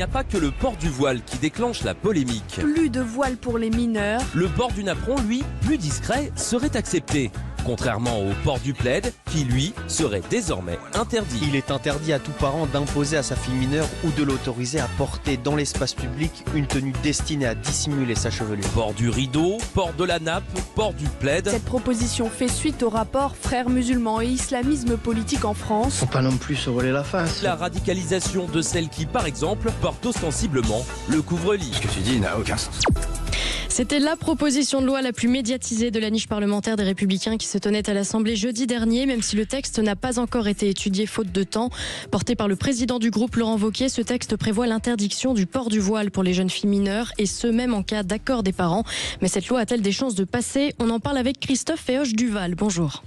Il n'y a pas que le port du voile qui déclenche la polémique. Plus de voile pour les mineurs. Le port du napperon, lui, plus discret, serait accepté. Contrairement au port du plaid, qui lui serait désormais interdit. Il est interdit à tout parent d'imposer à sa fille mineure ou de l'autoriser à porter dans l'espace public une tenue destinée à dissimuler sa chevelure. Port du rideau, port de la nappe, port du plaid. Cette proposition fait suite au rapport Frères musulmans et islamisme politique en France. Faut pas non plus se voiler la face. La radicalisation de celles qui, par exemple, portent ostensiblement le couvre-lit. Ce que tu dis n'a aucun sens. C'était la proposition de loi la plus médiatisée de la niche parlementaire des Républicains qui se tenait à l'Assemblée jeudi dernier, même si le texte n'a pas encore été étudié faute de temps. Porté par le président du groupe Laurent Wauquiez, ce texte prévoit l'interdiction du port du voile pour les jeunes filles mineures, et ce même en cas d'accord des parents. Mais cette loi a-t-elle des chances de passer? On en parle avec Christophe Féoche-Duval. Bonjour.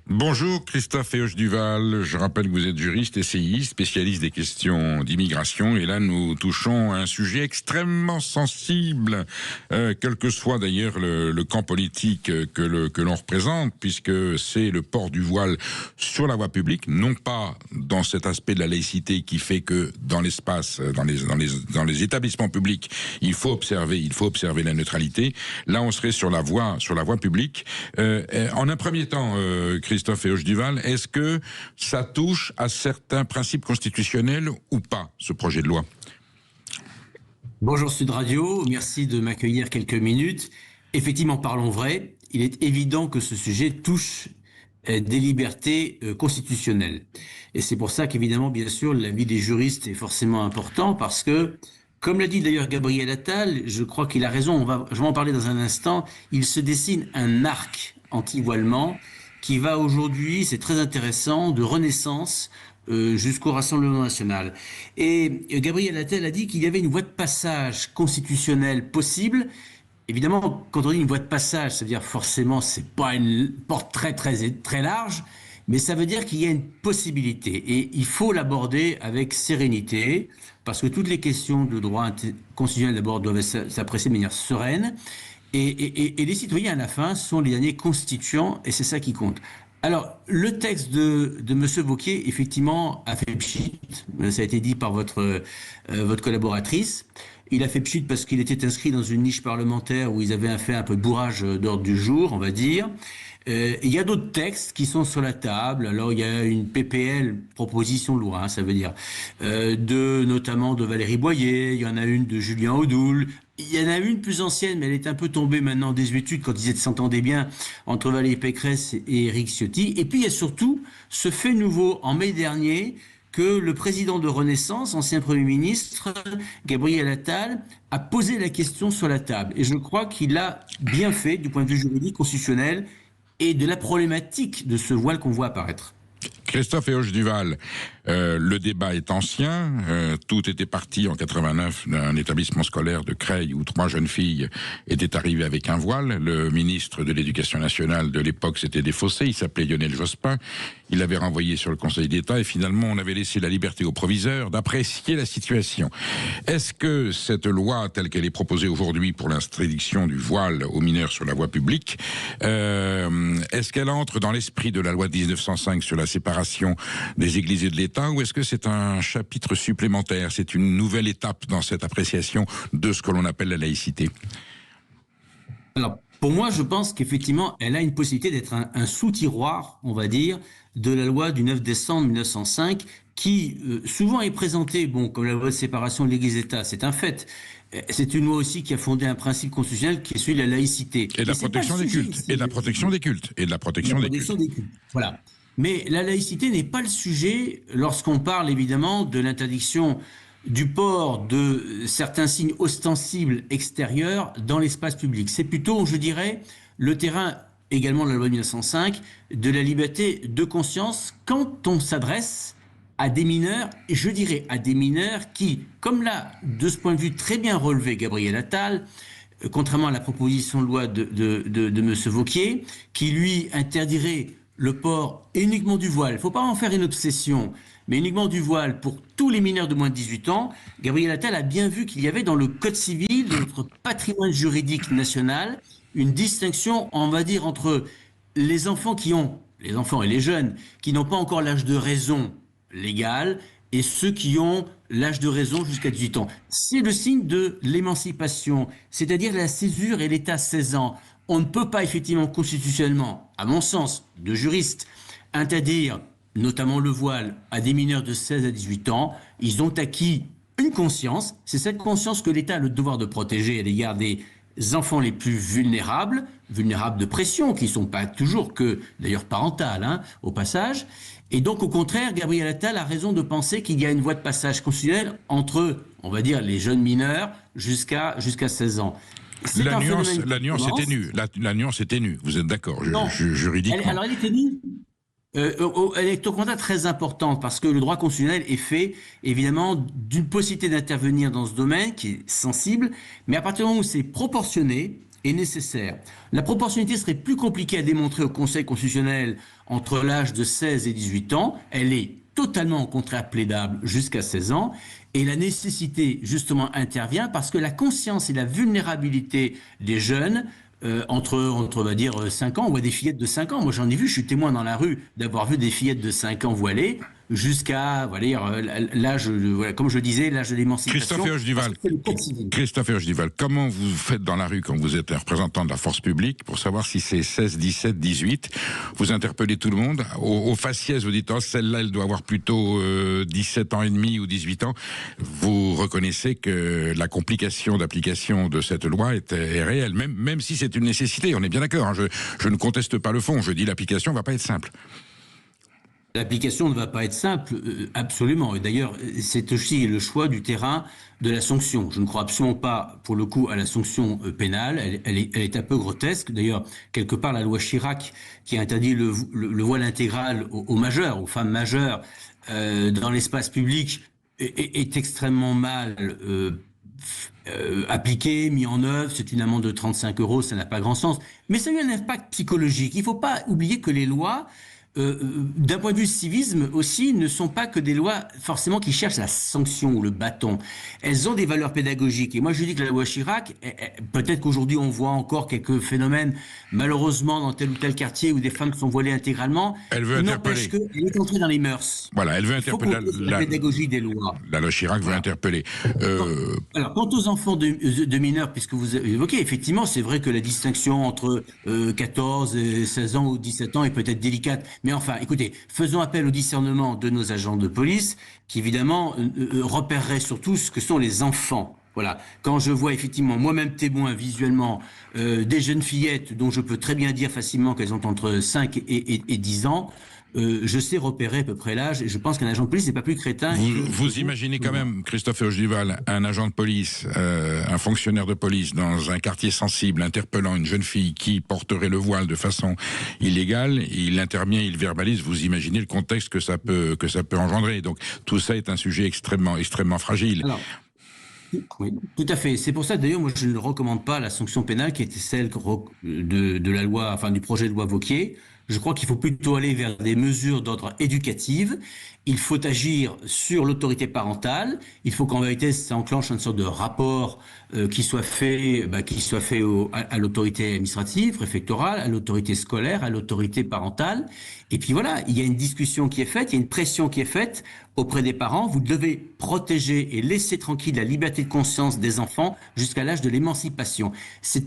Bonjour Christophe Féoche-Duval, je rappelle que vous êtes juriste, essayiste, spécialiste des questions d'immigration, et là nous touchons à un sujet extrêmement sensible, quel que soit d'ailleurs le camp politique que l'on représente, puisque c'est le port du voile sur la voie publique, non pas dans cet aspect de la laïcité qui fait que dans l'espace, dans les établissements publics, il faut observer la neutralité. Là on serait sur la voie publique. En un premier temps, Christophe Féoche-Duval, est-ce que ça touche à certains principes constitutionnels ou pas, ce projet de loi? Bonjour Sud Radio, merci de m'accueillir quelques minutes. Effectivement, parlons vrai, il est évident que ce sujet touche des libertés constitutionnelles. Et c'est pour ça qu'évidemment, bien sûr, l'avis des juristes est forcément important, parce que, comme l'a dit d'ailleurs Gabriel Attal, je crois qu'il a raison, je vais en parler dans un instant, il se dessine un arc anti-voilement qui va aujourd'hui, c'est très intéressant, de Renaissance jusqu'au Rassemblement national. Et Gabriel Attal a dit qu'il y avait une voie de passage constitutionnelle possible. Évidemment, quand on dit une voie de passage, ça veut dire forcément, c'est pas une porte très large, mais ça veut dire qu'il y a une possibilité. Et il faut l'aborder avec sérénité, parce que toutes les questions de droit constitutionnel d'abord doivent s'apprécier de manière sereine. Et les citoyens, à la fin, sont les derniers constituants, et c'est ça qui compte. Alors, le texte de M. Wauquiez, effectivement, a fait pchit. Ça a été dit par votre collaboratrice. Il a fait pchit parce qu'il était inscrit dans une niche parlementaire où ils avaient fait un peu de bourrage d'ordre du jour, on va dire. Il y a d'autres textes qui sont sur la table. Alors, il y a une PPL, proposition de loi, ça veut dire, notamment de Valérie Boyer. Il y en a une de Julien Audoul. Il y en a une plus ancienne, mais elle est un peu tombée maintenant en désuétude quand ils s'entendaient bien entre Valérie Pécresse et Éric Ciotti. Et puis il y a surtout ce fait nouveau en mai dernier que le président de Renaissance, ancien Premier ministre, Gabriel Attal, a posé la question sur la table. Et je crois qu'il a bien fait du point de vue juridique, constitutionnel et de la problématique de ce voile qu'on voit apparaître. Christophe Féoche-Duval, le débat est ancien. Tout était parti en 89 d'un établissement scolaire de Creil où 3 jeunes filles étaient arrivées avec un voile. Le ministre de l'Éducation nationale de l'époque s'était défaussé. Il s'appelait Lionel Jospin. Il l'avait renvoyé sur le Conseil d'État et finalement on avait laissé la liberté aux proviseurs d'apprécier la situation. Est-ce que cette loi telle qu'elle est proposée aujourd'hui pour l'interdiction du voile aux mineurs sur la voie publique, est-ce qu'elle entre dans l'esprit de la loi de 1905 sur la séparation des églises et de l'État, ou est-ce que c'est un chapitre supplémentaire, c'est une nouvelle étape dans cette appréciation de ce que l'on appelle la laïcité? Alors, pour moi, je pense qu'effectivement, elle a une possibilité d'être un sous-tiroir, on va dire, de la loi du 9 décembre 1905, qui souvent est présentée, comme la loi de séparation de l'Église et l'État, c'est un fait. C'est une loi aussi qui a fondé un principe constitutionnel qui est celui de la laïcité. Et de la protection des cultes. Et de la protection des cultes. Et de la protection des cultes. Voilà. Mais la laïcité n'est pas le sujet lorsqu'on parle évidemment de l'interdiction du port de certains signes ostensibles extérieurs dans l'espace public. C'est plutôt, je dirais, le terrain également de la loi de 1905 de la liberté de conscience quand on s'adresse à des mineurs, et je dirais à des mineurs qui, comme l'a de ce point de vue très bien relevé Gabriel Attal, contrairement à la proposition de loi de M. Wauquiez, qui lui interdirait le port uniquement du voile. Il ne faut pas en faire une obsession, mais uniquement du voile pour tous les mineurs de moins de 18 ans. Gabriel Attal a bien vu qu'il y avait dans le Code civil, de notre patrimoine juridique national, une distinction, on va dire, entre les enfants et les jeunes qui n'ont pas encore l'âge de raison légale et ceux qui ont l'âge de raison jusqu'à 18 ans. C'est le signe de l'émancipation, c'est-à-dire la césure et l'état 16 ans. On ne peut pas effectivement constitutionnellement, à mon sens, de juriste, interdire notamment le voile à des mineurs de 16 à 18 ans. Ils ont acquis une conscience, c'est cette conscience que l'État a le devoir de protéger à l'égard des enfants les plus vulnérables de pression, qui ne sont pas toujours que, d'ailleurs, parentales, au passage. Et donc, au contraire, Gabriel Attal a raison de penser qu'il y a une voie de passage constitutionnelle entre, on va dire, les jeunes mineurs jusqu'à 16 ans. La nuance est ténue. Vous êtes d'accord, juridiquement? Alors, elle est ténue. Elle est au contraire très importante parce que le droit constitutionnel est fait évidemment d'une possibilité d'intervenir dans ce domaine qui est sensible, mais à partir du moment où c'est proportionné et nécessaire. La proportionnalité serait plus compliquée à démontrer au Conseil constitutionnel entre l'âge de 16 et 18 ans. Elle est totalement au contraire plaidable jusqu'à 16 ans. Et la nécessité justement intervient parce que la conscience et la vulnérabilité des jeunes entre, on va dire, 5 ans, on voit des fillettes de 5 ans. Moi, j'en ai vu, je suis témoin dans la rue d'avoir vu des fillettes de 5 ans voilées jusqu'à, l'âge, comme je disais, l'âge de l'émancipation. Christophe Hergedival, comment vous faites dans la rue quand vous êtes un représentant de la force publique pour savoir si c'est 16, 17, 18? Vous interpellez tout le monde. Au faciès, vous dites, oh, celle-là, elle doit avoir plutôt 17 ans et demi ou 18 ans. Vous reconnaissez que la complication d'application de cette loi est réelle, même si c'est une nécessité. On est bien d'accord. Je ne conteste pas le fond. Je dis l'application ne va pas être simple. L'application ne va pas être simple, absolument. Et d'ailleurs, c'est aussi le choix du terrain de la sanction. Je ne crois absolument pas, pour le coup, à la sanction pénale. Elle est un peu grotesque. D'ailleurs, quelque part, la loi Chirac, qui a interdit le voile intégral aux majeurs, aux femmes majeures, dans l'espace public, est extrêmement mal appliqué, mis en œuvre. C'est une amende de 35 €, ça n'a pas grand sens. Mais ça a eu un impact psychologique. Il ne faut pas oublier que les lois, d'un point de vue civisme aussi, ne sont pas que des lois forcément qui cherchent la sanction ou le bâton. Elles ont des valeurs pédagogiques. Et moi, je dis que la loi Chirac, peut-être qu'aujourd'hui, on voit encore quelques phénomènes, malheureusement, dans tel ou tel quartier où des femmes sont voilées intégralement. Elle veut interpeller. Elle est entrée dans les mœurs. Voilà, elle veut interpeller la pédagogie des lois. La loi Chirac veut interpeller. Alors, quant aux enfants de mineurs, puisque vous évoquez, effectivement, c'est vrai que la distinction entre 14 et 16 ans ou 17 ans est peut-être délicate. Mais enfin, écoutez, faisons appel au discernement de nos agents de police qui, évidemment, repéreraient surtout ce que sont les enfants. Voilà. Quand je vois effectivement moi-même témoin visuellement des jeunes fillettes dont je peux très bien dire facilement qu'elles ont entre 5 et 10 ans, je sais repérer à peu près l'âge et je pense qu'un agent de police n'est pas plus crétin. Vous imaginez quand même, Christophe Hergedival, un agent de police, un fonctionnaire de police dans un quartier sensible interpellant une jeune fille qui porterait le voile de façon illégale, il intervient, il verbalise, vous imaginez le contexte que ça peut engendrer. Donc tout ça est un sujet extrêmement fragile. Alors, oui, tout à fait. C'est pour ça d'ailleurs moi je ne recommande pas la sanction pénale qui était celle de la loi, enfin du projet de loi Wauquiez. Je crois qu'il faut plutôt aller vers des mesures d'ordre éducatif. Il faut agir sur l'autorité parentale. Il faut qu'en vérité, ça enclenche une sorte de rapport qui soit fait à l'autorité administrative, préfectorale, à l'autorité scolaire, à l'autorité parentale. Et puis voilà, il y a une discussion qui est faite, il y a une pression qui est faite auprès des parents. Vous devez protéger et laisser tranquille la liberté de conscience des enfants jusqu'à l'âge de l'émancipation. Si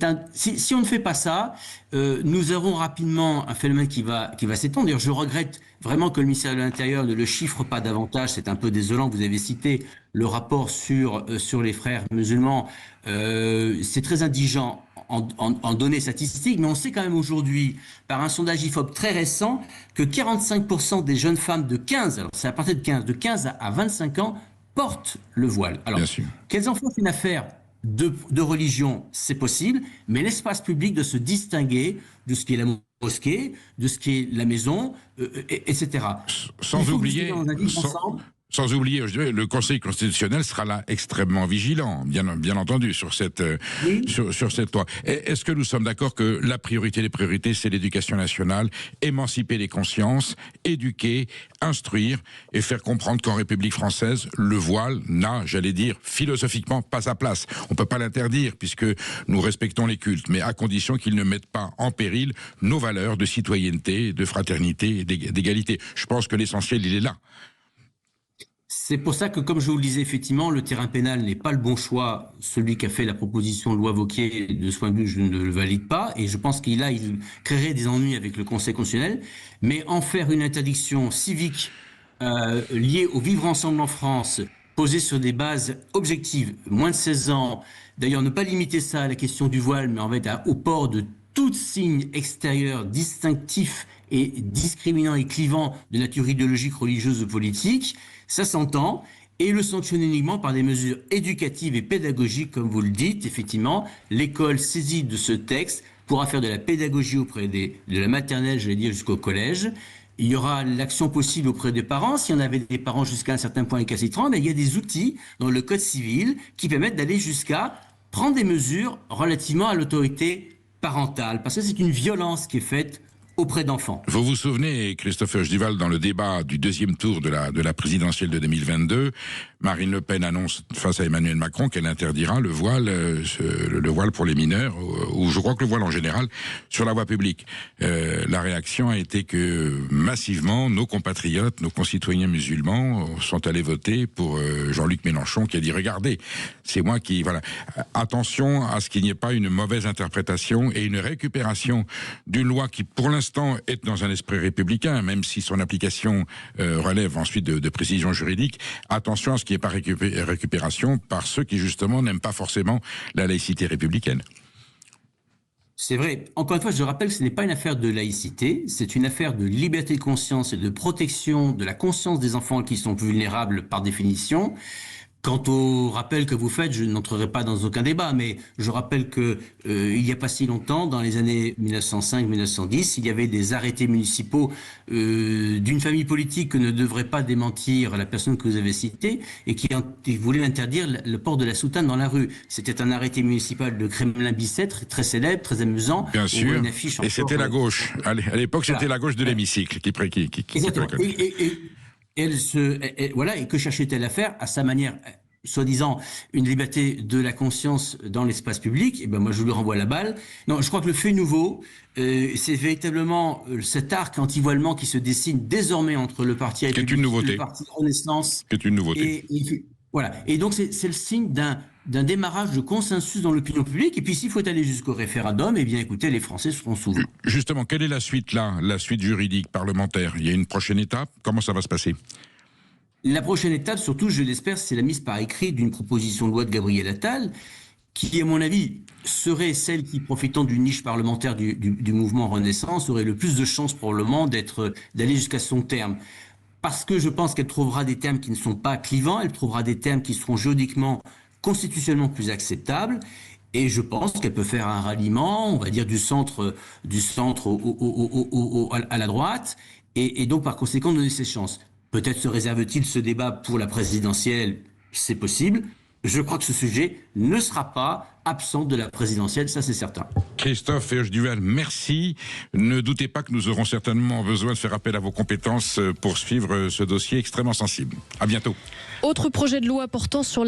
on ne fait pas ça, nous aurons rapidement un phénomène qui va s'étendre. D'ailleurs, je regrette vraiment que le ministère de l'Intérieur ne le chiffre pas davantage. C'est un peu désolant. Vous avez cité le rapport sur les frères musulmans. C'est très indigent en données statistiques, mais on sait quand même aujourd'hui, par un sondage IFOP très récent, que 45% des jeunes femmes de 15, alors c'est à partir de 15 à 25 ans, portent le voile. Alors, qu'elles en font une affaire de religion, c'est possible, mais l'espace public de se distinguer de ce qui est la mosquée, de ce qui est la maison, etc. Sans oublier, je dirais, le Conseil constitutionnel sera là extrêmement vigilant, bien entendu, sur cette loi. Est-ce que nous sommes d'accord que la priorité des priorités, c'est l'éducation nationale, émanciper les consciences, éduquer, instruire et faire comprendre qu'en République française, le voile n'a, j'allais dire, philosophiquement pas sa place. On peut pas l'interdire puisque nous respectons les cultes, mais à condition qu'ils ne mettent pas en péril nos valeurs de citoyenneté, de fraternité et d'égalité. Je pense que l'essentiel, il est là. C'est pour ça que, comme je vous le disais, effectivement, le terrain pénal n'est pas le bon choix. Celui qui a fait la proposition de loi Wauquiez, de ce point de vue, je ne le valide pas. Et je pense qu'il créerait des ennuis avec le Conseil constitutionnel. Mais en faire une interdiction civique liée au vivre ensemble en France, posée sur des bases objectives, moins de 16 ans. D'ailleurs, ne pas limiter ça à la question du voile, mais en fait au port de tout signe extérieur distinctif et discriminant et clivant de nature idéologique, religieuse ou politique, ça s'entend, et le sanctionner uniquement par des mesures éducatives et pédagogiques, comme vous le dites. Effectivement, l'école saisie de ce texte pourra faire de la pédagogie auprès de la maternelle, j'allais dire, jusqu'au collège. Il y aura l'action possible auprès des parents. S'il y en avait des parents jusqu'à un certain point récalcitrants, mais il y a des outils dans le Code civil qui permettent d'aller jusqu'à prendre des mesures relativement à l'autorité parentale, parce que c'est une violence qui est faite auprès d'enfants. Vous vous souvenez, Christophe Duval, dans le débat du deuxième tour de la présidentielle de 2022, Marine Le Pen annonce face à Emmanuel Macron qu'elle interdira le voile pour les mineurs, ou je crois que le voile en général, sur la voie publique. La réaction a été que massivement, nos compatriotes, nos concitoyens musulmans sont allés voter pour Jean-Luc Mélenchon, qui a dit « Regardez, c'est moi qui... » Voilà. Attention à ce qu'il n'y ait pas une mauvaise interprétation et une récupération d'une loi qui, pour l'instant, est dans un esprit républicain, même si son application relève ensuite de précision juridique. Attention à ce qu'il n'y ait pas récupération par ceux qui, justement, n'aiment pas forcément la laïcité républicaine. C'est vrai. Encore une fois, je rappelle que ce n'est pas une affaire de laïcité, c'est une affaire de liberté de conscience et de protection de la conscience des enfants qui sont vulnérables par définition. Quant au rappel que vous faites, je n'entrerai pas dans aucun débat, mais je rappelle que il n'y a pas si longtemps, dans les années 1905-1910, il y avait des arrêtés municipaux d'une famille politique que ne devrait pas démentir la personne que vous avez citée et qui voulait interdire le port de la soutane dans la rue. C'était un arrêté municipal de Kremlin-Bicêtre, très célèbre, très amusant. Bien sûr, et c'était la gauche. À l'époque, c'était la gauche de l'hémicycle qui et que cherchait-elle à faire à sa manière, soi-disant une liberté de la conscience dans l'espace public? Et ben moi je lui renvoie la balle. Non, je crois que le fait nouveau, c'est véritablement cet arc anti-voilement qui se dessine désormais entre le parti républicain et le parti Renaissance. C'est une nouveauté. Voilà. Et donc c'est le signe d'un démarrage de consensus dans l'opinion publique. Et puis s'il faut aller jusqu'au référendum, eh bien écoutez, les Français seront souverains. Justement, quelle est la suite là, la suite juridique, parlementaire? Il y a une prochaine étape? Comment ça va se passer? La prochaine étape, surtout, je l'espère, c'est la mise par écrit d'une proposition de loi de Gabriel Attal, qui, à mon avis, serait celle qui, profitant d'une niche parlementaire du mouvement Renaissance, aurait le plus de chances probablement d'aller jusqu'à son terme. Parce que je pense qu'elle trouvera des termes qui ne sont pas clivants, elle trouvera des termes qui seront juridiquement, constitutionnellement plus acceptables, et je pense qu'elle peut faire un ralliement, on va dire, du centre à la droite, et donc par conséquent donner ses chances. Peut-être se réserve-t-il ce débat pour la présidentielle, c'est possible. Je crois que ce sujet ne sera pas absent de la présidentielle, ça c'est certain. Christophe Duval, merci. Ne doutez pas que nous aurons certainement besoin de faire appel à vos compétences pour suivre ce dossier extrêmement sensible. À bientôt. Autre projet de loi portant sur